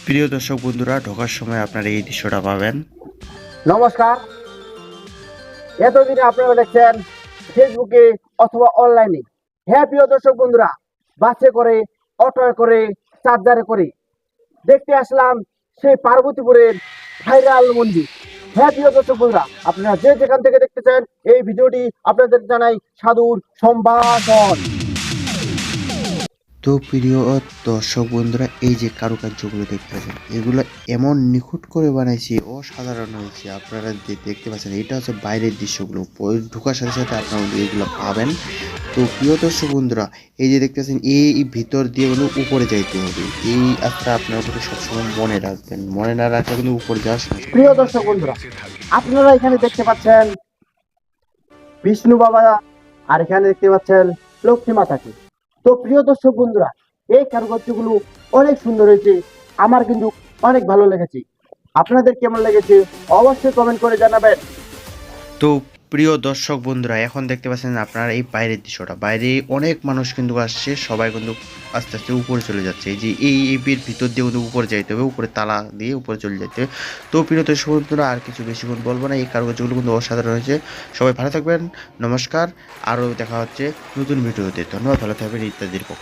প্রিয় দর্শক বন্ধুরা, ঢোকার সময় আপনারা এই দৃশ্যটা পাবেন। নমস্কার। এতদিনে আপনারা দেখছেন ফেসবুকে অথবা অনলাইনে। হ্যাঁ প্রিয় দর্শক বন্ধুরা, বাসে করে, অটোয় করে, চার্জারে করে দেখতে আসলাম সেই পার্বতীপুরের ভাইরাল মন্দির। হ্যাঁ প্রিয় দর্শক বন্ধুরা, আপনারা যে যেখান থেকে দেখতেছেন এই ভিডিওটি আপনাদের জানাই সাদর সম্ভাষণ। তো প্রিয় দর্শক বন্ধুরা, এই যে কারুকার্যগুলো দেখতেছেন, এগুলো এমন নিখুঁত করে বানাইছি, অসাধারণ হয়েছে। আপনারা দেখতে পাচ্ছেন, এটা হচ্ছে বাইরের দৃশ্যগুলো। ঢোকার সাথে সাথে আপনারা এগুলো পাবেন। তো প্রিয় দর্শক বন্ধুরা, এই যে দেখতেছেন, এই ভিতর দিয়ে হলো উপরে যাইতে হবে। এই রাস্তা আপনার কিন্তু সবসময় মনে রাখবেন, মনে না রাখলে কিন্তু উপরে যাওয়ার সমস্যা। প্রিয় দর্শক বন্ধুরা, আপনারা এখানে দেখতে পাচ্ছেন বিষ্ণু বাবা, আর এখানে দেখতে পাচ্ছেন লক্ষ্মী মাতাকে। তো প্রিয় দর্শক বন্ধুরা, এই কারুকার্যগুলো অনেক সুন্দর হয়েছে, আমার কিন্তু অনেক ভালো লেগেছে। আপনাদের কেমন লেগেছে অবশ্যই কমেন্ট করে জানাবেন। তো প্রিয় দর্শক বন্ধুরা, এখন দেখতে পাচ্ছেন আপনারা এই বাইরের দৃশ্যটা। বাইরে অনেক মানুষ কিন্তু আসছে, সবাই কিন্তু আস্তে আস্তে উপরে চলে যাচ্ছে। এই যে এই ভিতর দিয়ে কিন্তু উপরে যাইতে হবে, উপরে তালা দিয়ে উপরে চলে যেতে হবে। তো প্রিয় দর্শক বন্ধুরা, আর কিছু বেশিক্ষণ বলবো না, এই কারুকার্যগুলো কিন্তু অসাধারণ হয়েছে। সবাই ভালো থাকবেন, নমস্কার। আরও দেখা হচ্ছে নতুন ভিডিওতে। ধন্যবাদ, ভালো থাকবেন ইত্যাদির পক্ষ।